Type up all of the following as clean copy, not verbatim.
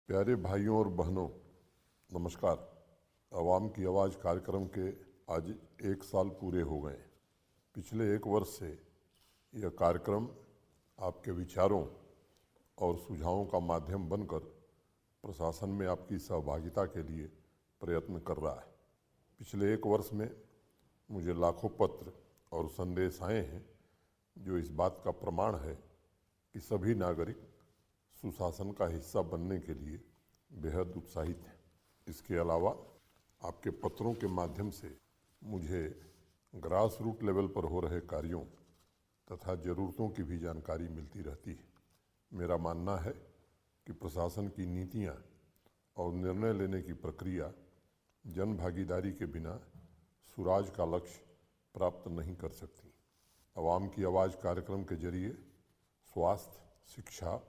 प्यारे भाइयों और बहनों, नमस्कार। आवाम की आवाज़ कार्यक्रम के आज 1 साल पूरे हो गए। पिछले 1 वर्ष से यह कार्यक्रम आपके विचारों और सुझावों का माध्यम बनकर प्रशासन में आपकी सहभागिता के लिए प्रयत्न कर रहा है। पिछले 1 वर्ष में मुझे लाखों पत्र और संदेश आए हैं जो इस बात का प्रमाण है कि सभी नागरिक सुशासन का हिस्सा बनने के लिए बेहद उत्साहित हैं। इसके अलावा आपके पत्रों के माध्यम से मुझे ग्रास रूट लेवल पर हो रहे कार्यों तथा ज़रूरतों की भी जानकारी मिलती रहती है। मेरा मानना है कि प्रशासन की नीतियाँ और निर्णय लेने की प्रक्रिया जन भागीदारी के बिना सुराज का लक्ष्य प्राप्त नहीं कर सकती। आवाम की आवाज़ कार्यक्रम के जरिए स्वास्थ्य, शिक्षा,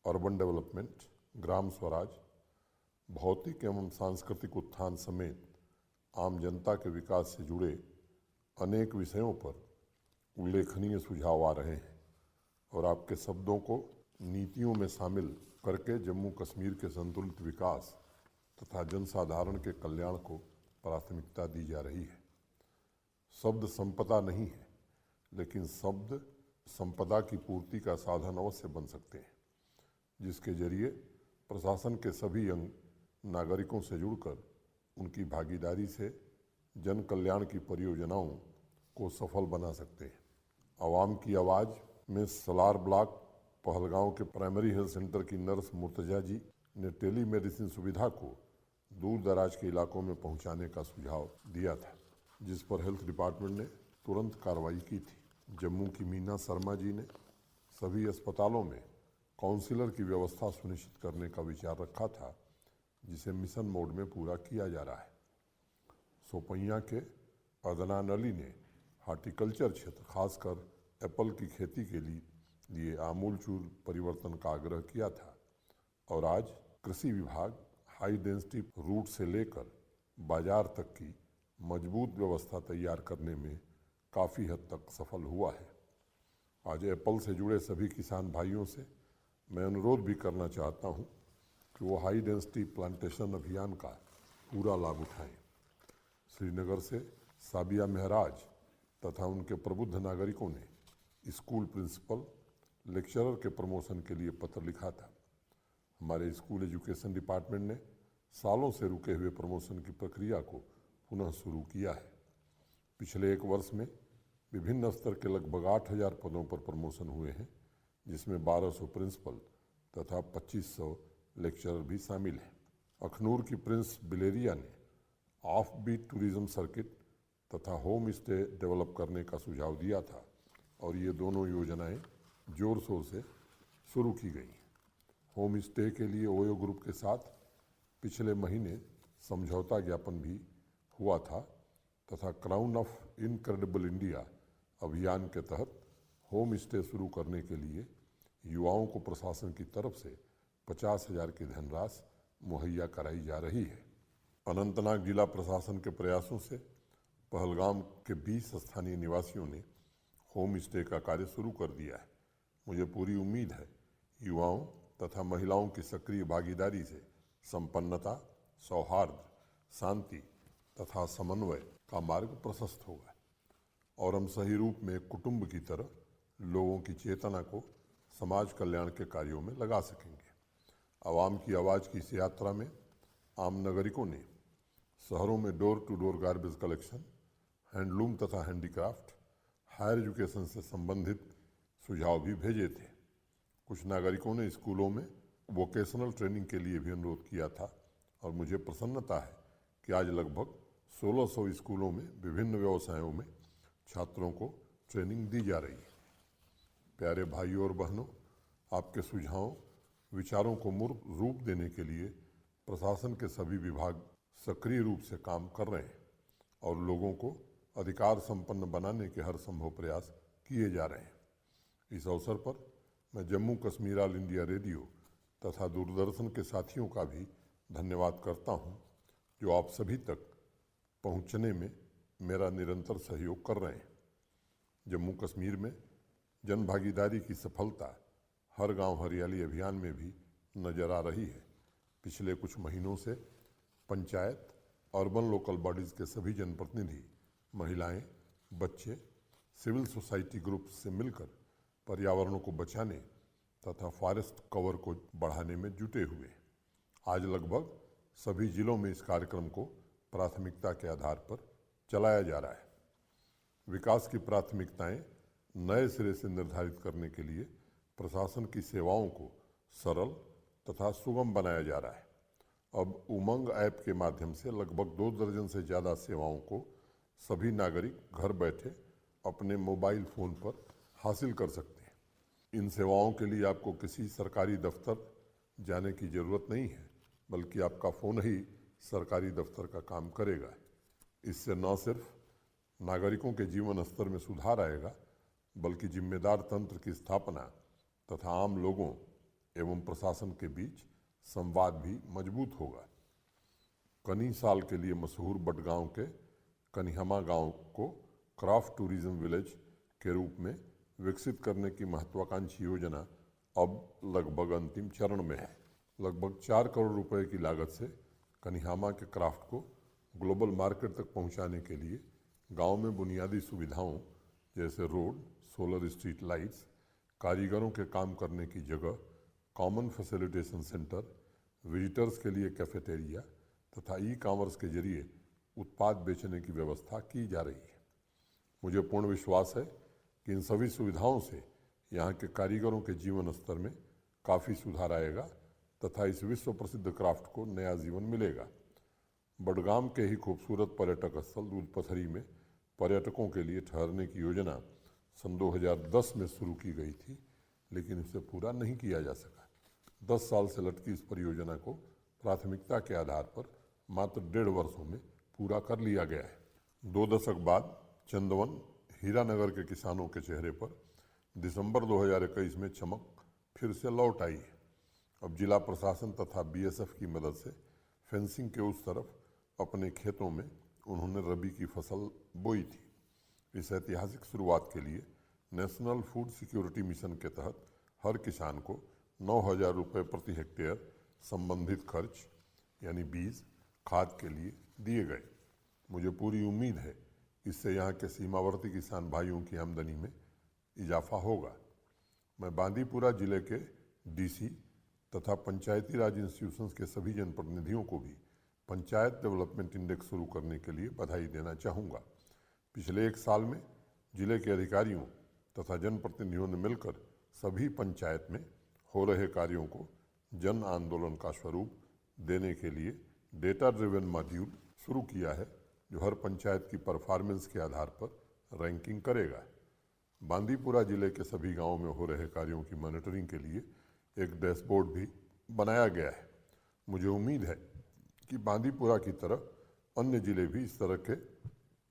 अर्बन डेवलपमेंट, ग्राम स्वराज, भौतिक एवं सांस्कृतिक उत्थान समेत आम जनता के विकास से जुड़े अनेक विषयों पर उल्लेखनीय सुझाव आ रहे हैं और आपके शब्दों को नीतियों में शामिल करके जम्मू कश्मीर के संतुलित विकास तथा जनसाधारण के कल्याण को प्राथमिकता दी जा रही है। शब्द संपदा नहीं है, लेकिन शब्द संपदा की पूर्ति का साधन अवश्य बन सकते हैं, जिसके जरिए प्रशासन के सभी अंग नागरिकों से जुड़कर उनकी भागीदारी से जन कल्याण की परियोजनाओं को सफल बना सकते हैं। आवाम की आवाज़ में सलार ब्लॉक पहलगांव के प्राइमरी हेल्थ सेंटर की नर्स मुर्तजा जी ने टेली मेडिसिन सुविधा को दूर दराज के इलाकों में पहुंचाने का सुझाव दिया था, जिस पर हेल्थ डिपार्टमेंट ने तुरंत कार्रवाई की थी। जम्मू की मीना शर्मा जी ने सभी अस्पतालों में काउंसलर की व्यवस्था सुनिश्चित करने का विचार रखा था, जिसे मिशन मोड में पूरा किया जा रहा है। सोपैया के अदनान अली ने हार्टिकल्चर क्षेत्र, खासकर एप्पल की खेती के लिए आमूलचूल परिवर्तन का आग्रह किया था और आज कृषि विभाग हाई डेंसिटी रूट से लेकर बाजार तक की मजबूत व्यवस्था तैयार करने में काफ़ी हद तक सफल हुआ है। आज एप्पल से जुड़े सभी किसान भाइयों से मैं अनुरोध भी करना चाहता हूं कि वो हाई डेंसिटी प्लांटेशन अभियान का पूरा लाभ उठाएं। श्रीनगर से साबिया महराज तथा उनके प्रबुद्ध नागरिकों ने स्कूल प्रिंसिपल, लेक्चरर के प्रमोशन के लिए पत्र लिखा था। हमारे स्कूल एजुकेशन डिपार्टमेंट ने सालों से रुके हुए प्रमोशन की प्रक्रिया को पुनः शुरू किया है। पिछले 1 वर्ष में विभिन्न स्तर के लगभग 8,000 पदों पर प्रमोशन हुए हैं, जिसमें 1,200 प्रिंसिपल तथा 2,500 लेक्चरर भी शामिल हैं। अखनूर की प्रिंस बिलेरिया ने ऑफ बीट टूरिज्म सर्किट तथा होम स्टे डेवलप करने का सुझाव दिया था और ये दोनों योजनाएं जोर शोर से शुरू की गई। होम स्टे के लिए ओयो ग्रुप के साथ पिछले महीने समझौता ज्ञापन भी हुआ था तथा क्राउन ऑफ इनक्रेडिबल इंडिया अभियान के तहत होम स्टे शुरू करने के लिए युवाओं को प्रशासन की तरफ से 50,000 की धनराशि मुहैया कराई जा रही है। अनंतनाग जिला प्रशासन के प्रयासों से पहलगाम के 20 स्थानीय निवासियों ने होम स्टे का कार्य शुरू कर दिया है। मुझे पूरी उम्मीद है युवाओं तथा महिलाओं की सक्रिय भागीदारी से संपन्नता, सौहार्द, शांति तथा समन्वय का मार्ग प्रशस्त होगा और हम सही रूप में एक कुटुंब की तरह लोगों की चेतना को समाज कल्याण के कार्यों में लगा सकेंगे। आवाम की आवाज़ की इस यात्रा में आम नागरिकों ने शहरों में door to door garbage collection, handloom तथा हैंडीक्राफ्ट, हायर एजुकेशन से संबंधित सुझाव भी भेजे थे। कुछ नागरिकों ने स्कूलों में वोकेशनल ट्रेनिंग के लिए भी अनुरोध किया था और मुझे प्रसन्नता है कि आज लगभग 1,600 स्कूलों में विभिन्न व्यवसायों में छात्रों को ट्रेनिंग दी जा रही है। प्यारे भाइयों और बहनों, आपके सुझावों, विचारों को मूर्त रूप देने के लिए प्रशासन के सभी विभाग सक्रिय रूप से काम कर रहे हैं और लोगों को अधिकार संपन्न बनाने के हर संभव प्रयास किए जा रहे हैं। इस अवसर पर मैं Jammu Kashmir all India radio तथा दूरदर्शन के साथियों का भी धन्यवाद करता हूं, जो आप सभी तक पहुंचने में मेरा निरंतर सहयोग कर रहे हैं। जम्मू कश्मीर में जन भागीदारी की सफलता हर गांव हरियाली अभियान में भी नजर आ रही है, पिछले कुछ महीनों से पंचायत, अर्बन लोकल बॉडीज़ के सभी जनप्रतिनिधि, महिलाएं, बच्चे, सिविल सोसाइटी ग्रुप से मिलकर पर्यावरण को बचाने तथा फॉरेस्ट कवर को बढ़ाने में जुटे हुए। आज लगभग सभी जिलों में इस कार्यक्रम को प्राथमिकता के आधार पर चलाया जा रहा है। विकास की प्राथमिकताएं नए सिरे से निर्धारित करने के लिए प्रशासन की सेवाओं को सरल तथा सुगम बनाया जा रहा है। अब उमंग ऐप के माध्यम से लगभग 2 दर्जन से ज़्यादा सेवाओं को सभी नागरिक घर बैठे अपने मोबाइल फ़ोन पर हासिल कर सकते हैं। इन सेवाओं के लिए आपको किसी सरकारी दफ्तर जाने की ज़रूरत नहीं है, बल्कि आपका फ़ोन ही सरकारी दफ्तर का काम करेगा। इससे न सिर्फ नागरिकों के जीवन स्तर में सुधार आएगा, बल्कि जिम्मेदार तंत्र की स्थापना तथा आम लोगों एवं प्रशासन के बीच संवाद भी मजबूत होगा। कनी साल के लिए मशहूर बडगांव के कनिहमा गांव को क्राफ्ट टूरिज्म विलेज के रूप में विकसित करने की महत्वाकांक्षी योजना अब लगभग अंतिम चरण में है। लगभग 4 करोड़ रुपए की लागत से कनिहामा के क्राफ्ट को ग्लोबल मार्केट तक पहुंचाने के लिए गांव में बुनियादी सुविधाओं जैसे रोड, सोलर स्ट्रीट लाइट्स, कारीगरों के काम करने की जगह, कॉमन फैसिलिटेशन सेंटर, विजिटर्स के लिए कैफेटेरिया तथा ई-कॉमर्स के जरिए उत्पाद बेचने की व्यवस्था की जा रही है। मुझे पूर्ण विश्वास है कि इन सभी सुविधाओं से यहाँ के कारीगरों के जीवन स्तर में काफ़ी सुधार आएगा तथा इस विश्व प्रसिद्ध क्राफ्ट को नया जीवन मिलेगा। बडगाम के ही खूबसूरत पर्यटक स्थल दूधपथरी में पर्यटकों के लिए ठहरने की योजना सन 2010 में शुरू की गई थी, लेकिन इसे पूरा नहीं किया जा सका। 10 साल से लटकी इस परियोजना को प्राथमिकता के आधार पर मात्र 1.5 वर्षों में पूरा कर लिया गया है। 2 दशक बाद चंदवन, हीरानगर के किसानों के चेहरे पर दिसंबर 2021 में चमक फिर से लौट आई है। अब जिला प्रशासन तथा बीएसएफ की मदद से फेंसिंग के उस तरफ अपने खेतों में उन्होंने रबी की फसल बोई थी। इस ऐतिहासिक शुरुआत के लिए नेशनल फूड सिक्योरिटी मिशन के तहत हर किसान को 9,000 रुपये प्रति हेक्टेयर संबंधित खर्च यानी बीज, खाद के लिए दिए गए। मुझे पूरी उम्मीद है इससे यहाँ के सीमावर्ती किसान भाइयों की आमदनी में इजाफा होगा। मैं बांदीपुरा जिले के डीसी तथा पंचायती राज इंस्टीट्यूशंस के सभी जनप्रतिनिधियों को भी पंचायत डेवलपमेंट इंडेक्स शुरू करने के लिए बधाई देना चाहूँगा। पिछले 1 साल में जिले के अधिकारियों तथा जनप्रतिनिधियों ने मिलकर सभी पंचायत में हो रहे कार्यों को जन आंदोलन का स्वरूप देने के लिए डेटा ड्रिवन मॉड्यूल शुरू किया है, जो हर पंचायत की परफॉर्मेंस के आधार पर रैंकिंग करेगा। बांदीपुरा जिले के सभी गांवों में हो रहे कार्यों की मॉनिटरिंग के लिए एक डैशबोर्ड भी बनाया गया है। मुझे उम्मीद है कि बांदीपुरा की तरह अन्य जिले भी इस तरह के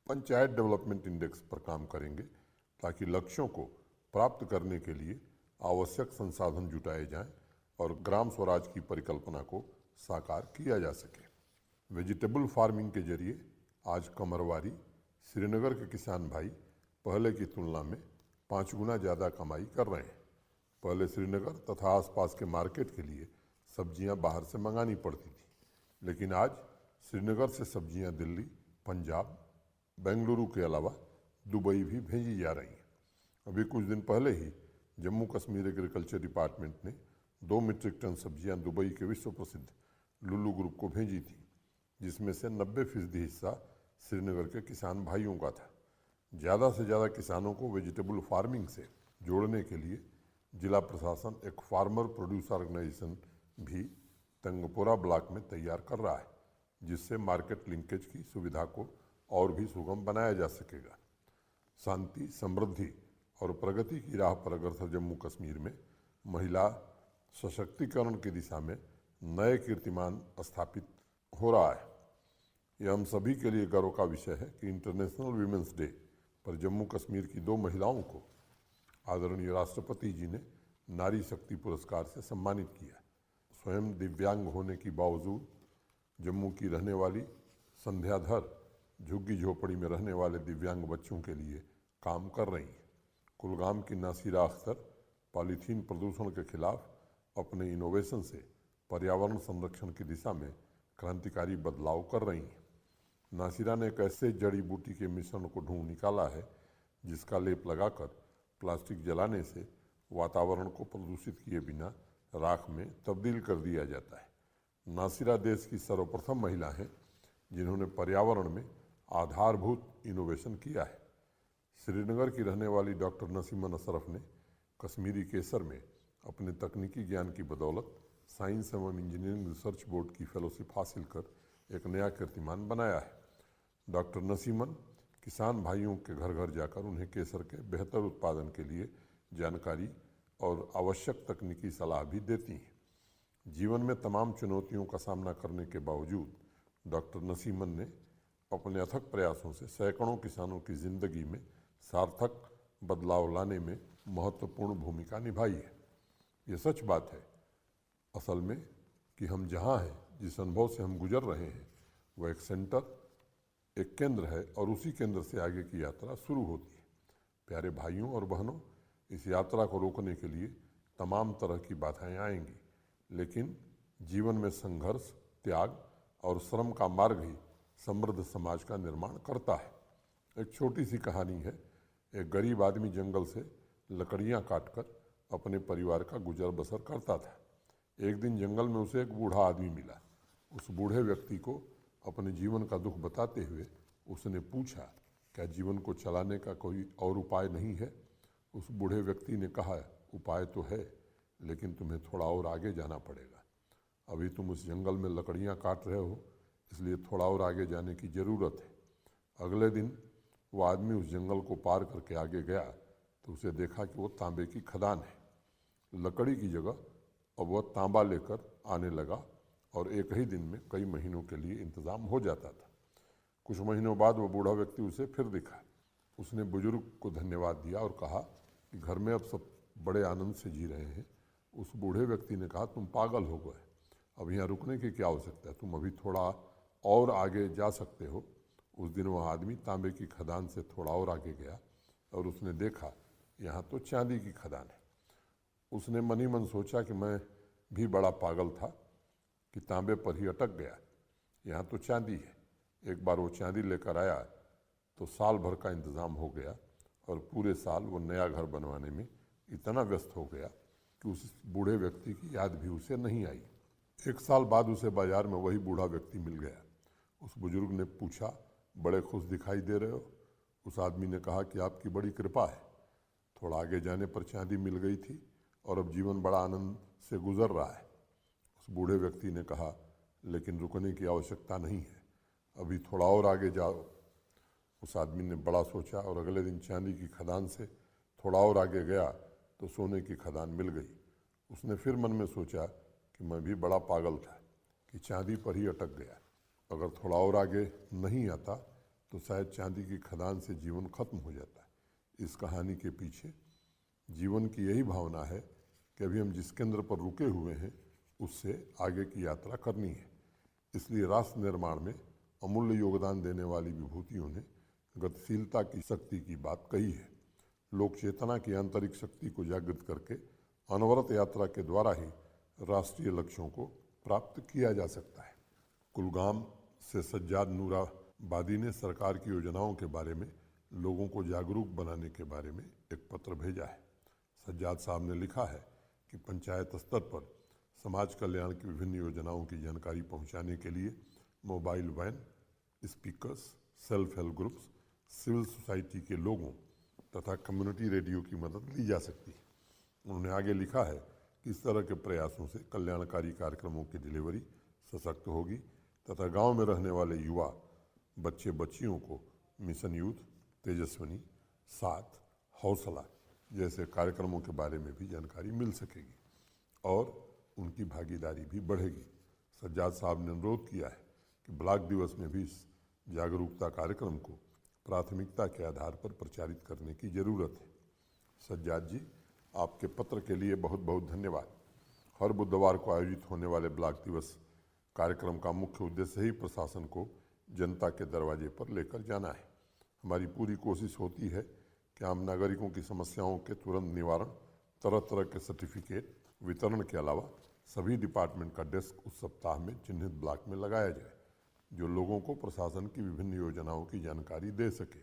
पंचायत डेवलपमेंट इंडेक्स पर काम करेंगे, ताकि लक्ष्यों को प्राप्त करने के लिए आवश्यक संसाधन जुटाए जाएं और ग्राम स्वराज की परिकल्पना को साकार किया जा सके। वेजिटेबल फार्मिंग के जरिए आज कमरवारी, श्रीनगर के किसान भाई पहले की तुलना में 5 गुना ज़्यादा कमाई कर रहे हैं। पहले श्रीनगर तथा आसपास के मार्केट के लिए सब्जियां बाहर से मंगानी पड़ती थी, लेकिन आज श्रीनगर से सब्जियां दिल्ली, पंजाब, बेंगलुरु के अलावा दुबई भी भेजी जा रही हैं। अभी कुछ दिन पहले ही जम्मू कश्मीर एग्रीकल्चर डिपार्टमेंट ने 2 मीट्रिक टन सब्जियां दुबई के विश्व प्रसिद्ध लुलु ग्रुप को भेजी थी, जिसमें से 90% हिस्सा श्रीनगर के किसान भाइयों का था। ज़्यादा से ज़्यादा किसानों को वेजिटेबल फार्मिंग से जोड़ने के लिए जिला प्रशासन एक फार्मर प्रोड्यूसर ऑर्गेनाइजेशन भी तंगपोरा ब्लॉक में तैयार कर रहा है, जिससे मार्केट लिंकेज की सुविधा को और भी सुगम बनाया जा सकेगा। शांति, समृद्धि और प्रगति की राह पर अग्रसर जम्मू कश्मीर में महिला सशक्तिकरण की दिशा में नए कीर्तिमान स्थापित हो रहा है। यह हम सभी के लिए गर्व का विषय है कि इंटरनेशनल वीमेंस डे पर जम्मू कश्मीर की 2 महिलाओं को आदरणीय राष्ट्रपति जी ने नारी शक्ति पुरस्कार से सम्मानित किया। स्वयं दिव्यांग होने के बावजूद जम्मू की रहने वाली संध्याधर झुग्गी झोपड़ी में रहने वाले दिव्यांग बच्चों के लिए काम कर रही हैं। कुलगाम की नासिरा अख्तर पॉलीथीन प्रदूषण के खिलाफ अपने इनोवेशन से पर्यावरण संरक्षण की दिशा में क्रांतिकारी बदलाव कर रही हैं। नासिरा ने एक ऐसे जड़ी बूटी के मिश्रण को ढूंढ निकाला है जिसका लेप लगाकर प्लास्टिक जलाने से वातावरण को प्रदूषित किए बिना राख में तब्दील कर दिया जाता है। नासिरा देश की सर्वप्रथम महिला हैं जिन्होंने पर्यावरण में आधारभूत इनोवेशन किया है। श्रीनगर की रहने वाली डॉक्टर नसीमन अशरफ ने कश्मीरी केसर में अपने तकनीकी ज्ञान की बदौलत साइंस एवं इंजीनियरिंग रिसर्च बोर्ड की फेलोशिप हासिल कर एक नया कीर्तिमान बनाया है। डॉक्टर नसीमन किसान भाइयों के घर घर जाकर उन्हें केसर के बेहतर उत्पादन के लिए जानकारी और आवश्यक तकनीकी सलाह भी देती हैं। जीवन में तमाम चुनौतियों का सामना करने के बावजूद डॉक्टर नसीमन ने अपने अथक प्रयासों से सैकड़ों किसानों की जिंदगी में सार्थक बदलाव लाने में महत्वपूर्ण भूमिका निभाई है। ये सच बात है असल में कि हम जहाँ हैं, जिस अनुभव से हम गुजर रहे हैं, वह एक सेंटर, एक केंद्र है और उसी केंद्र से आगे की यात्रा शुरू होती है। प्यारे भाइयों और बहनों, इस यात्रा को रोकने के लिए तमाम तरह की बाधाएं आएंगी, लेकिन जीवन में संघर्ष, त्याग और श्रम का मार्ग ही समृद्ध समाज का निर्माण करता है। एक छोटी सी कहानी है। एक गरीब आदमी जंगल से लकड़ियाँ काटकर अपने परिवार का गुजर बसर करता था। एक दिन जंगल में उसे एक बूढ़ा आदमी मिला। उस बूढ़े व्यक्ति को अपने जीवन का दुख बताते हुए उसने पूछा, क्या जीवन को चलाने का कोई और उपाय नहीं है? उस बूढ़े व्यक्ति ने कहा, उपाय तो है, लेकिन तुम्हें थोड़ा और आगे जाना पड़ेगा। अभी तुम उस जंगल में लकड़ियाँ काट रहे हो, इसलिए थोड़ा और आगे जाने की ज़रूरत है। अगले दिन वो आदमी उस जंगल को पार करके आगे गया तो उसे देखा कि वो तांबे की खदान है। लकड़ी की जगह अब वह तांबा लेकर आने लगा और एक ही दिन में कई महीनों के लिए इंतज़ाम हो जाता था। कुछ महीनों बाद वो बूढ़ा व्यक्ति उसे फिर दिखा। उसने बुजुर्ग को धन्यवाद दिया और कहा कि घर में अब सब बड़े आनंद से जी रहे हैं। उस बूढ़े व्यक्ति ने कहा, तुम पागल हो गए, अब यहाँ रुकने की क्या आवश्यकता है, तुम अभी थोड़ा और आगे जा सकते हो। उस दिन वह आदमी तांबे की खदान से थोड़ा और आगे गया और उसने देखा यहाँ तो चांदी की खदान है। उसने मन ही मन सोचा कि मैं भी बड़ा पागल था कि तांबे पर ही अटक गया, यहाँ तो चांदी है। एक बार वो चांदी लेकर आया तो साल भर का इंतज़ाम हो गया और पूरे साल वो नया घर बनवाने में इतना व्यस्त हो गया कि उस बूढ़े व्यक्ति की याद भी उसे नहीं आई। एक साल बाद उसे बाजार में वही बूढ़ा व्यक्ति मिल गया। उस बुजुर्ग ने पूछा, बड़े खुश दिखाई दे रहे हो? उस आदमी ने कहा कि आपकी बड़ी कृपा है, थोड़ा आगे जाने पर चांदी मिल गई थी और अब जीवन बड़ा आनंद से गुजर रहा है। उस बूढ़े व्यक्ति ने कहा, लेकिन रुकने की आवश्यकता नहीं है, अभी थोड़ा और आगे जाओ। उस आदमी ने बड़ा सोचा और अगले दिन चांदी की खदान से थोड़ा और आगे गया तो सोने की खदान मिल गई। उसने फिर मन में सोचा कि मैं भी बड़ा पागल था कि चांदी पर ही अटक गया, अगर थोड़ा और आगे नहीं आता तो शायद चांदी की खदान से जीवन खत्म हो जाता। इस कहानी के पीछे जीवन की यही भावना है कि अभी हम जिस केंद्र पर रुके हुए हैं उससे आगे की यात्रा करनी है। इसलिए राष्ट्र निर्माण में अमूल्य योगदान देने वाली विभूतियों ने गतिशीलता की शक्ति की बात कही है। लोक चेतना की आंतरिक शक्ति को जागृत करके अनवरत यात्रा के द्वारा ही राष्ट्रीय लक्ष्यों को प्राप्त किया जा सकता है। कुलगाम से सज्जाद नूराबादी ने सरकार की योजनाओं के बारे में लोगों को जागरूक बनाने के बारे में एक पत्र भेजा है। सज्जाद साहब ने लिखा है कि पंचायत स्तर पर समाज कल्याण की विभिन्न योजनाओं की जानकारी पहुंचाने के लिए mobile van, speakers, self help groups, civil society के लोगों तथा कम्युनिटी रेडियो की मदद ली जा सकती है। उन्होंने आगे लिखा है कि इस तरह के प्रयासों से कल्याणकारी कार्यक्रमों की डिलीवरी सशक्त होगी तथा गांव में रहने वाले युवा, बच्चे बच्चियों को मिशन यूथ, तेजस्विनी, साथ, हौसला जैसे कार्यक्रमों के बारे में भी जानकारी मिल सकेगी और उनकी भागीदारी भी बढ़ेगी। सज्जाद साहब ने अनुरोध किया है कि ब्लॉक दिवस में भी इस जागरूकता कार्यक्रम को प्राथमिकता के आधार पर प्रचारित करने की ज़रूरत है। सज्जाद जी, आपके पत्र के लिए बहुत बहुत धन्यवाद। हर बुधवार को आयोजित होने वाले ब्लॉक दिवस कार्यक्रम का मुख्य उद्देश्य ही प्रशासन को जनता के दरवाजे पर लेकर जाना है। हमारी पूरी कोशिश होती है कि आम नागरिकों की समस्याओं के तुरंत निवारण, तरह तरह के सर्टिफिकेट वितरण के अलावा सभी डिपार्टमेंट का डेस्क उस सप्ताह में चिन्हित ब्लॉक में लगाया जाए, जो लोगों को प्रशासन की विभिन्न योजनाओं की जानकारी दे सके।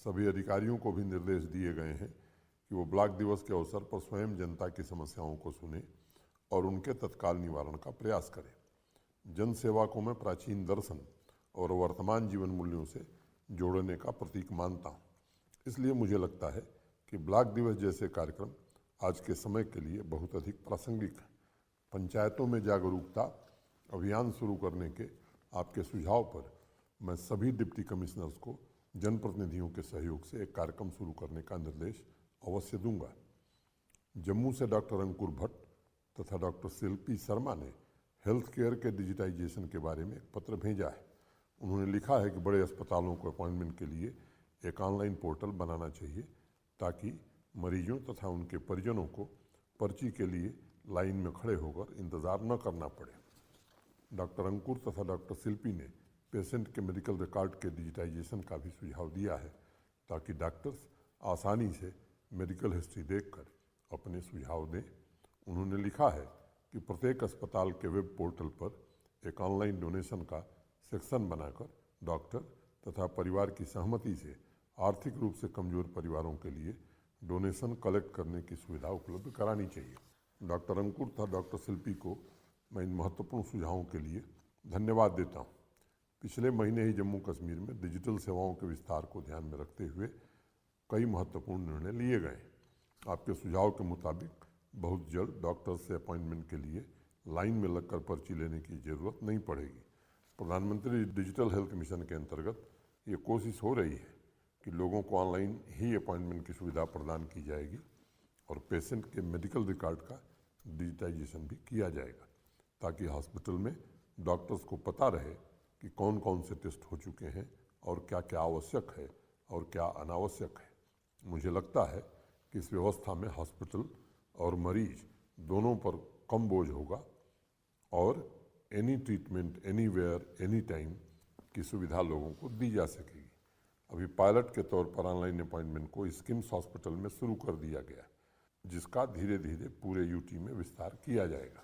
सभी अधिकारियों को भी निर्देश दिए गए हैं कि वो ब्लॉक दिवस के अवसर पर स्वयं जनता की समस्याओं को सुने और उनके तत्काल निवारण का प्रयास करें। जन सेवा को मैं प्राचीन दर्शन और वर्तमान जीवन मूल्यों से जोड़ने का प्रतीक मानता हूँ। इसलिए मुझे लगता है कि ब्लॉक दिवस जैसे कार्यक्रम आज के समय के लिए बहुत अधिक प्रासंगिक है। पंचायतों में जागरूकता अभियान शुरू करने के आपके सुझाव पर मैं सभी डिप्टी कमिश्नर्स को जनप्रतिनिधियों के सहयोग से एक कार्यक्रम शुरू करने का निर्देश अवश्य दूंगा। जम्मू से डॉक्टर अंकुर भट्ट तथा डॉक्टर शिल्पी शर्मा ने हेल्थ केयर के डिजिटाइजेशन के बारे में एक पत्र भेजा है। उन्होंने लिखा है कि बड़े अस्पतालों को अपॉइंटमेंट के लिए एक ऑनलाइन पोर्टल बनाना चाहिए ताकि मरीजों तथा उनके परिजनों को पर्ची के लिए लाइन में खड़े होकर इंतज़ार न करना पड़े। डॉक्टर अंकुर तथा डॉक्टर शिल्पी ने पेशेंट के मेडिकल रिकॉर्ड के डिजिटाइजेशन का भी सुझाव दिया है ताकि डॉक्टर्स आसानी से मेडिकल हिस्ट्री देखकर अपने सुझाव दें। उन्होंने लिखा है कि प्रत्येक अस्पताल के वेब पोर्टल पर एक ऑनलाइन डोनेशन का सेक्शन बनाकर डॉक्टर तथा परिवार की सहमति से आर्थिक रूप से कमजोर परिवारों के लिए डोनेशन कलेक्ट करने की सुविधा उपलब्ध करानी चाहिए। डॉक्टर अंकुर तथा डॉक्टर शिल्पी को मैं इन महत्वपूर्ण सुझावों के लिए धन्यवाद देता हूँ। पिछले महीने ही जम्मू कश्मीर में डिजिटल सेवाओं के विस्तार को ध्यान में रखते हुए कई महत्वपूर्ण निर्णय लिए गए। आपके सुझाव के मुताबिक बहुत जल्द डॉक्टर से अपॉइंटमेंट के लिए लाइन में लगकर पर्ची लेने की ज़रूरत नहीं पड़ेगी। प्रधानमंत्री डिजिटल हेल्थ मिशन के अंतर्गत ये कोशिश हो रही है कि लोगों को ऑनलाइन ही अपॉइंटमेंट की सुविधा प्रदान की जाएगी और पेशेंट के मेडिकल रिकॉर्ड का डिजिटाइजेशन भी किया जाएगा ताकि हॉस्पिटल में डॉक्टर्स को पता रहे कि कौन कौन से टेस्ट हो चुके हैं और क्या क्या आवश्यक है और क्या अनावश्यक है। मुझे लगता है कि इस व्यवस्था में हॉस्पिटल और मरीज दोनों पर कम बोझ होगा और any treatment anywhere any time की सुविधा लोगों को दी जा सकेगी। अभी पायलट के तौर पर ऑनलाइन अपॉइंटमेंट को स्किम्स हॉस्पिटल में शुरू कर दिया गया, जिसका धीरे धीरे पूरे यूटी में विस्तार किया जाएगा।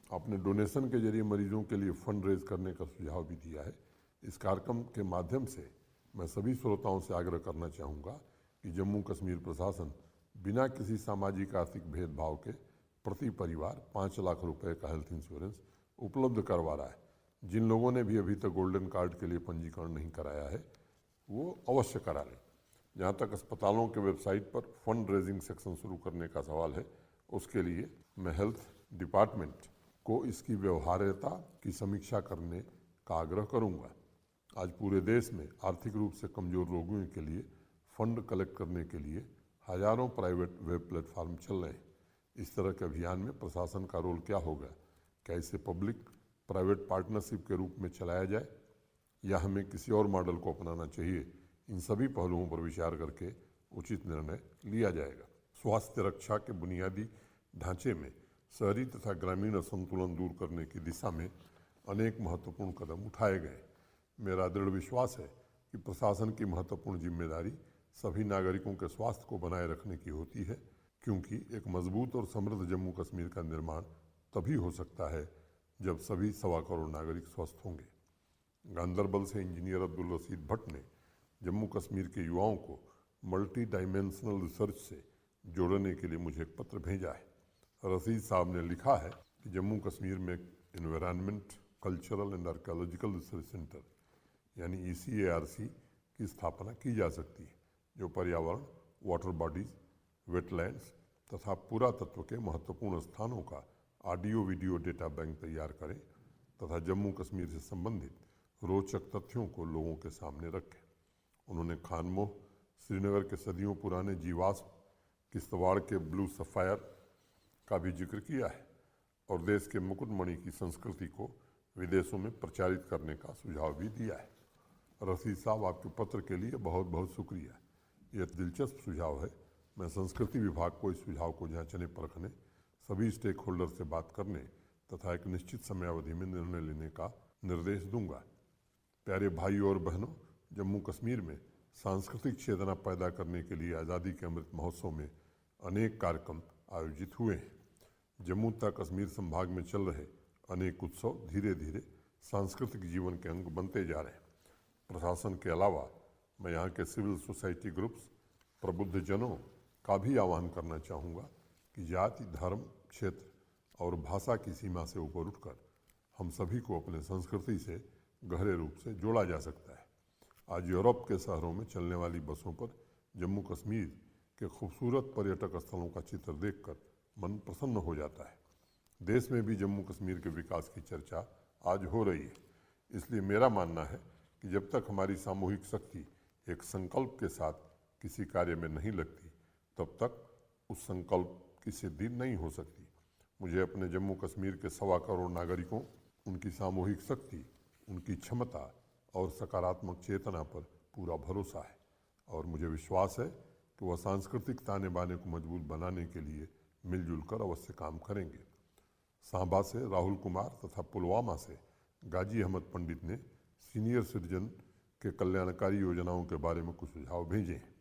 आपने डोनेशन के जरिए मरीजों के लिए फंड रेज करने का सुझाव भी दिया है। इस कार्यक्रम के माध्यम से मैं सभी श्रोताओं से आग्रह करना चाहूँगा कि जम्मू कश्मीर प्रशासन बिना किसी सामाजिक आर्थिक भेदभाव के प्रति परिवार 5 लाख रुपए का हेल्थ इंश्योरेंस उपलब्ध करवा रहा है। जिन लोगों ने भी अभी तक गोल्डन कार्ड के लिए पंजीकरण नहीं कराया है वो अवश्य करा लें। जहाँ तक अस्पतालों के वेबसाइट पर फंड रेजिंग सेक्शन शुरू करने का सवाल है, उसके लिए मैं हेल्थ डिपार्टमेंट को इसकी व्यवहार्यता की समीक्षा करने का आग्रह करूँगा। आज पूरे देश में आर्थिक रूप से कमजोर रोगियों के लिए फंड कलेक्ट करने के लिए हजारों प्राइवेट वेब प्लेटफॉर्म चल रहे हैं। इस तरह के अभियान में प्रशासन का रोल क्या होगा? क्या इसे पब्लिक प्राइवेट पार्टनरशिप के रूप में चलाया जाए या हमें किसी और मॉडल को अपनाना चाहिए? इन सभी पहलुओं पर विचार करके उचित निर्णय लिया जाएगा। स्वास्थ्य रक्षा के बुनियादी ढांचे में शहरी तथा ग्रामीण असंतुलन दूर करने की दिशा में अनेक महत्वपूर्ण कदम उठाए गए। मेरा दृढ़ विश्वास है कि प्रशासन की महत्वपूर्ण जिम्मेदारी सभी नागरिकों के स्वास्थ्य को बनाए रखने की होती है, क्योंकि एक मजबूत और समृद्ध जम्मू कश्मीर का निर्माण तभी हो सकता है जब सभी 1.25 करोड़ नागरिक स्वस्थ होंगे। गांदरबल से इंजीनियर अब्दुल रशीद भट्ट ने जम्मू कश्मीर के युवाओं को मल्टी डायमेंशनल रिसर्च से जोड़ने के लिए मुझे एक पत्र भेजा है। रशीद साहब ने लिखा है कि जम्मू कश्मीर में environment, cultural and archaeological research centre यानी ECARC की स्थापना की जा सकती है, जो पर्यावरण, वाटर बॉडीज, वेटलैंड्स तथा पुरातत्व के महत्वपूर्ण स्थानों का ऑडियो वीडियो डेटा बैंक तैयार करें तथा जम्मू कश्मीर से संबंधित रोचक तथ्यों को लोगों के सामने रखें। उन्होंने खानमोह, श्रीनगर के सदियों पुराने जीवाश्म, किश्तवाड़ के ब्लू सफ़ायर का भी जिक्र किया है और देश के मुकुटमणि की संस्कृति को विदेशों में प्रचारित करने का सुझाव भी दिया है। रशीद साहब, आपके पत्र के लिए बहुत बहुत शुक्रिया। यह दिलचस्प सुझाव है। मैं संस्कृति विभाग को इस सुझाव को जांचने परखने, सभी स्टेक होल्डर से बात करने तथा एक निश्चित समय अवधि में निर्णय लेने का निर्देश दूंगा। प्यारे भाइयों और बहनों, जम्मू कश्मीर में सांस्कृतिक चेतना पैदा करने के लिए आज़ादी के अमृत महोत्सव में अनेक कार्यक्रम आयोजित हुए हैं। जम्मू तथा कश्मीर संभाग में चल रहे अनेक उत्सव धीरे धीरे सांस्कृतिक जीवन के अंग बनते जा रहे हैं। प्रशासन के अलावा मैं यहाँ के सिविल सोसाइटी ग्रुप्स, प्रबुद्धजनों का भी आह्वान करना चाहूँगा कि जाति, धर्म, क्षेत्र और भाषा की सीमा से ऊपर उठकर हम सभी को अपने संस्कृति से गहरे रूप से जोड़ा जा सकता है। आज यूरोप के शहरों में चलने वाली बसों पर जम्मू कश्मीर के खूबसूरत पर्यटक स्थलों का चित्र देखकर मन प्रसन्न हो जाता है। देश में भी जम्मू कश्मीर के विकास की चर्चा आज हो रही है। इसलिए मेरा मानना है कि जब तक हमारी सामूहिक शक्ति एक संकल्प के साथ किसी कार्य में नहीं लगती, तब तक उस संकल्प की सिद्धि नहीं हो सकती। मुझे अपने जम्मू कश्मीर के 1.25 करोड़ नागरिकों, उनकी सामूहिक शक्ति, उनकी क्षमता और सकारात्मक चेतना पर पूरा भरोसा है और मुझे विश्वास है कि वह सांस्कृतिक ताने बाने को मजबूत बनाने के लिए मिलजुल कर अवश्य काम करेंगे। सांबा से राहुल कुमार तथा पुलवामा से गाजी अहमद पंडित ने सीनियर सिटीजन के कल्याणकारी योजनाओं के बारे में कुछ सुझाव भेजे हैं।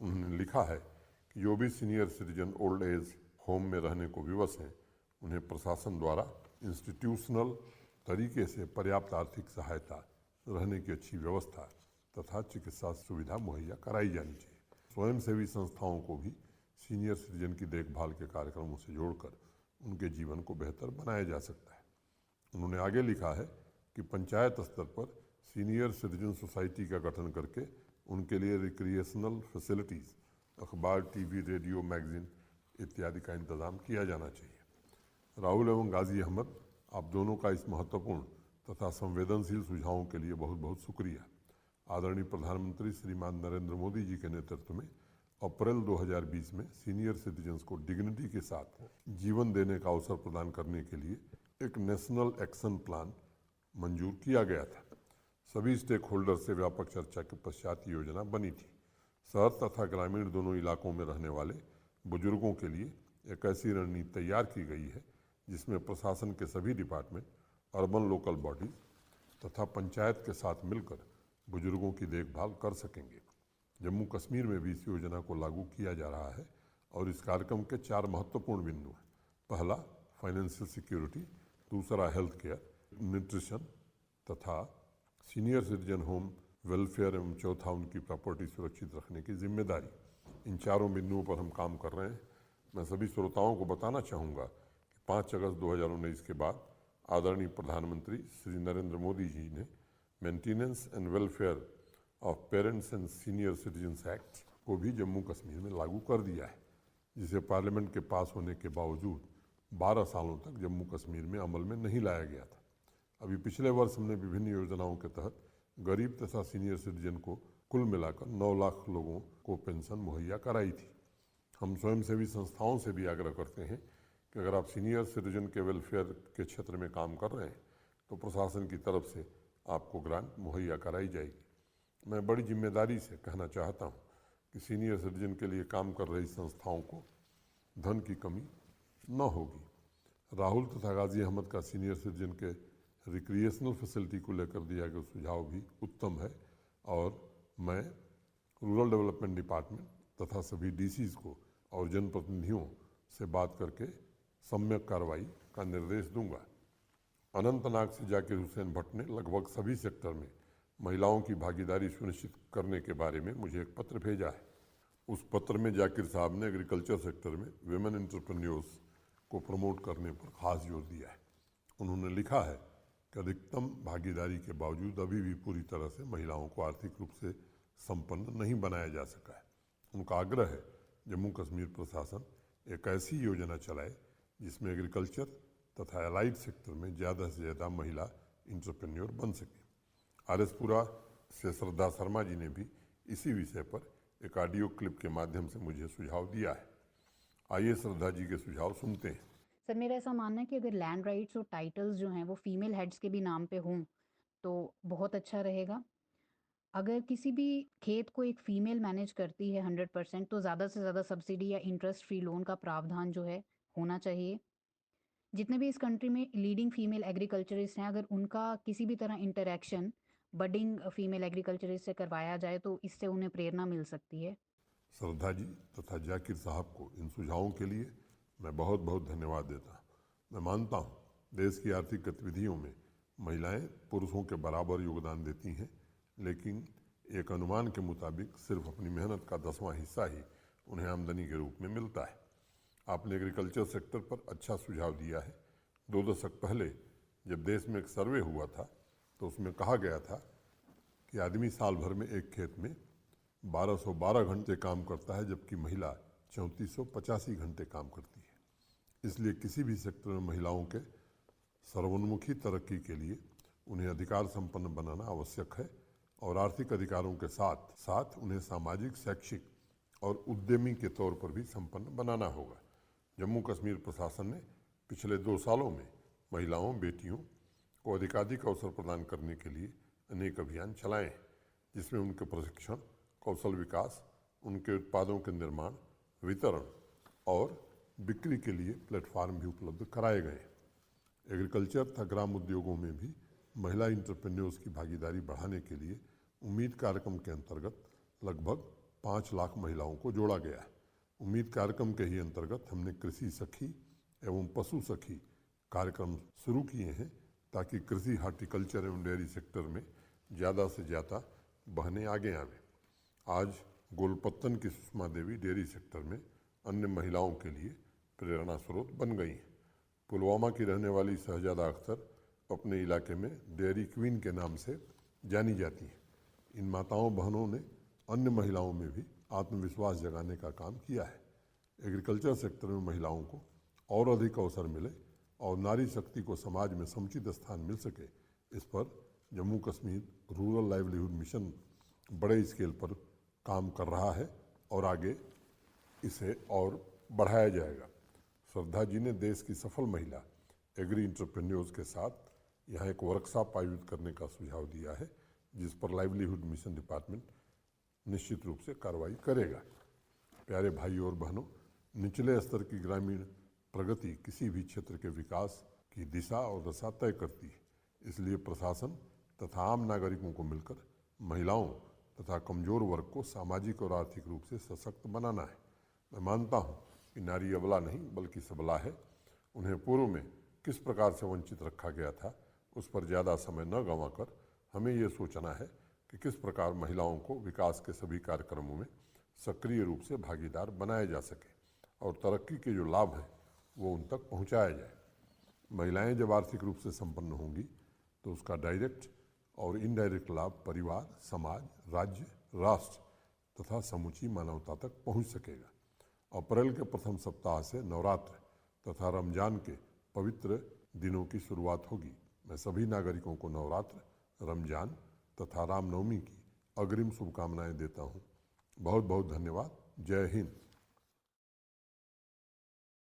उन्होंने लिखा है कि जो भी senior citizen old age home में रहने को विवश हैं, उन्हें प्रशासन द्वारा इंस्टीट्यूशनल तरीके से पर्याप्त आर्थिक सहायता, रहने की अच्छी व्यवस्था तथा चिकित्सा सुविधा मुहैया कराई जानी चाहिए। स्वयंसेवी संस्थाओं को भी सीनियर सिटीजन की देखभाल के कार्यक्रमों से जोड़कर उनके जीवन को बेहतर बनाया जा सकता है। उन्होंने आगे लिखा है कि पंचायत स्तर पर सीनियर सिटीजन सोसाइटी का गठन करके उनके लिए रिक्रिएशनल फैसिलिटीज़, अखबार, टीवी, रेडियो, मैगजीन इत्यादि का इंतज़ाम किया जाना चाहिए। राहुल एवं गाजी अहमद, आप दोनों का इस महत्वपूर्ण तथा संवेदनशील सुझावों के लिए बहुत बहुत शुक्रिया। आदरणीय प्रधानमंत्री श्रीमान नरेंद्र मोदी जी के नेतृत्व में अप्रैल 2020 में सीनियर सिटीजन्स को डिग्निटी के साथ जीवन देने का अवसर प्रदान करने के लिए एक नेशनल एक्शन प्लान मंजूर किया गया था। सभी स्टेक होल्डर से व्यापक चर्चा के पश्चात ये योजना बनी थी। शहर तथा ग्रामीण दोनों इलाकों में रहने वाले बुजुर्गों के लिए एक ऐसी रणनीति तैयार की गई है जिसमें प्रशासन के सभी डिपार्टमेंट, अर्बन लोकल बॉडीज तथा पंचायत के साथ मिलकर बुजुर्गों की देखभाल कर सकेंगे। जम्मू कश्मीर में भी इस योजना को लागू किया जा रहा है और इस कार्यक्रम के 4 महत्वपूर्ण बिंदु हैं। पहला, फाइनेंशियल सिक्योरिटी, दूसरा हेल्थ केयर, न्यूट्रिशन तथा सीनियर सिटीजन होम वेलफेयर एवं चौथा उनकी प्रॉपर्टी सुरक्षित रखने की जिम्मेदारी। इन चारों बिंदुओं पर हम काम कर रहे हैं। मैं सभी श्रोताओं को बताना चाहूँगा कि 5 अगस्त 2019 के बाद आदरणीय प्रधानमंत्री श्री नरेंद्र मोदी जी ने maintenance and welfare of parents and senior citizens act को भी जम्मू कश्मीर में लागू कर दिया है, जिसे पार्लियामेंट के पास होने के बावजूद 12 सालों तक जम्मू कश्मीर में अमल में नहीं लाया गया था। अभी पिछले वर्ष हमने विभिन्न योजनाओं के तहत गरीब तथा सीनियर सिटीजन को कुल मिलाकर 9 लाख लोगों को पेंशन मुहैया कराई थी। हम स्वयंसेवी संस्थाओं से भी आग्रह करते हैं कि अगर आप सीनियर सिटीजन के वेलफेयर के क्षेत्र में काम कर रहे हैं तो प्रशासन की तरफ से आपको ग्रांट मुहैया कराई जाएगी। मैं बड़ी जिम्मेदारी से कहना चाहता हूँ कि सीनियर सिटीजन के लिए काम कर रही संस्थाओं को धन की कमी न होगी। राहुल तथा गाजी अहमद का सीनियर सिटीजन के रिक्रिएशनल फैसिलिटी को लेकर दिया गया सुझाव भी उत्तम है और मैं रूरल डेवलपमेंट डिपार्टमेंट तथा सभी डीसीज को और जनप्रतिनिधियों से बात करके सम्यक कार्रवाई का निर्देश दूंगा। अनंतनाग से जाकिर हुसैन भट्ट ने लगभग सभी सेक्टर में महिलाओं की भागीदारी सुनिश्चित करने के बारे में मुझे एक पत्र भेजा है। उस पत्र में जाकिर साहब ने एग्रीकल्चर सेक्टर में विमेन एंटरप्रेन्योर्स को प्रमोट करने पर खास जोर दिया है। उन्होंने लिखा है कि अधिकतम भागीदारी के बावजूद अभी भी पूरी तरह से महिलाओं को आर्थिक रूप से संपन्न नहीं बनाया जा सका है। उनका आग्रह है जम्मू कश्मीर प्रशासन एक ऐसी योजना चलाए जिसमें एग्रीकल्चर तथा एलाइड सेक्टर में ज़्यादा से ज़्यादा महिला इंटरप्रेन्योर बन सके। आरएसपुरा से श्रद्धा शर्मा जी ने भी इसी विषय पर एक ऑडियो क्लिप के माध्यम से मुझे सुझाव दिया है। आइए श्रद्धा जी के सुझाव सुनते हैं। सर, मेरा ऐसा मानना है कि अगर लैंड राइट्स और टाइटल्स जो हैं वो फीमेल हेड्स के भी नाम पे हों तो बहुत अच्छा रहेगा। अगर किसी भी खेत को एक फीमेल मैनेज करती है 100%, तो ज़्यादा से ज़्यादा सब्सिडी या इंटरेस्ट फ्री लोन का प्रावधान जो है होना चाहिए। जितने भी इस कंट्री में लीडिंग फीमेल एग्रीकल्चरिस्ट हैं, अगर उनका किसी भी तरह इंटरेक्शन बडिंग फीमेल एग्रीकल्चरिस्ट से करवाया जाए तो इससे उन्हें प्रेरणा मिल सकती है। श्रद्धा जी तथा जाकिर साहब को इन सुझावों के लिए मैं बहुत बहुत धन्यवाद देता हूँ। मैं मानता हूँ देश की आर्थिक गतिविधियों में महिलाएं पुरुषों के बराबर योगदान देती हैं, लेकिन एक अनुमान के मुताबिक सिर्फ अपनी मेहनत का 10वां हिस्सा ही उन्हें आमदनी के रूप में मिलता है। आपने एग्रीकल्चर सेक्टर पर अच्छा सुझाव दिया है। 2 दशक पहले जब देश में एक सर्वे हुआ था तो उसमें कहा गया था कि आदमी साल भर में एक खेत में 1212 घंटे काम करता है, जबकि महिला 3485 घंटे काम करती है। इसलिए किसी भी सेक्टर में महिलाओं के सर्वोन्मुखी तरक्की के लिए उन्हें अधिकार संपन्न बनाना आवश्यक है और आर्थिक अधिकारों के साथ साथ उन्हें सामाजिक, शैक्षिक और उद्यमी के तौर पर भी संपन्न बनाना होगा। जम्मू कश्मीर प्रशासन ने पिछले 2 सालों में महिलाओं, बेटियों को अधिकाधिक अवसर प्रदान करने के लिए अनेक अभियान चलाए हैं, जिसमें उनके प्रशिक्षण, कौशल विकास, उनके उत्पादों के निर्माण, वितरण और बिक्री के लिए प्लेटफार्म भी उपलब्ध कराए गए हैं। एग्रीकल्चर तथा ग्राम उद्योगों में भी महिला इंटरप्रेन्योर्स की भागीदारी बढ़ाने के लिए उम्मीद कार्यक्रम के अंतर्गत लगभग 5 लाख महिलाओं को जोड़ा गया है। उम्मीद कार्यक्रम के ही अंतर्गत हमने कृषि सखी एवं पशु सखी कार्यक्रम शुरू किए हैं ताकि कृषि, हार्टिकल्चर एवं डेयरी सेक्टर में ज़्यादा से ज़्यादा बहनें आगे आवें। आज गोलपत्तन की सुषमा देवी डेयरी सेक्टर में अन्य महिलाओं के लिए प्रेरणा स्रोत बन गई हैं। पुलवामा की रहने वाली शहजादा अख्तर अपने इलाके में डेयरी क्वीन के नाम से जानी जाती हैं। इन माताओं बहनों ने अन्य महिलाओं में भी आत्मविश्वास जगाने का काम किया है। एग्रीकल्चर सेक्टर में महिलाओं को और अधिक अवसर मिले और नारी शक्ति को समाज में समुचित स्थान मिल सके, इस पर Jammu Kashmir rural livelihood mission बड़े स्केल पर काम कर रहा है और आगे इसे और बढ़ाया जाएगा। श्रद्धा जी ने देश की सफल महिला एग्री इंटरप्रेन्योर्स के साथ यहाँ एक वर्कशॉप आयोजित करने का सुझाव दिया है, जिस पर लाइवलीहुड मिशन डिपार्टमेंट निश्चित रूप से कार्रवाई करेगा। प्यारे भाई और बहनों, निचले स्तर की ग्रामीण प्रगति किसी भी क्षेत्र के विकास की दिशा और दशा तय करती है। इसलिए प्रशासन तथा आम नागरिकों को मिलकर महिलाओं तथा कमजोर वर्ग को सामाजिक और आर्थिक रूप से सशक्त बनाना है। मैं मानता हूँ कि नारी अबला नहीं बल्कि सबला है। उन्हें पूर्व में किस प्रकार से वंचित रखा गया था, उस पर ज़्यादा समय न गंवाकर हमें ये सोचना है कि किस प्रकार महिलाओं को विकास के सभी कार्यक्रमों में सक्रिय रूप से भागीदार बनाया जा सके और तरक्की के जो लाभ हैं वो उन तक पहुंचाया जाए। महिलाएं जब आर्थिक रूप से संपन्न होंगी तो उसका डायरेक्ट और इनडायरेक्ट लाभ परिवार, समाज, राज्य, राष्ट्र तथा समूची मानवता तक पहुंच सकेगा। अप्रैल के प्रथम सप्ताह से नवरात्र तथा रमजान के पवित्र दिनों की शुरुआत होगी। मैं सभी नागरिकों को नवरात्र, रमजान तथा रामनवमी की अग्रिम शुभकामनाएं देता हूं। बहुत बहुत धन्यवाद। जय हिंद।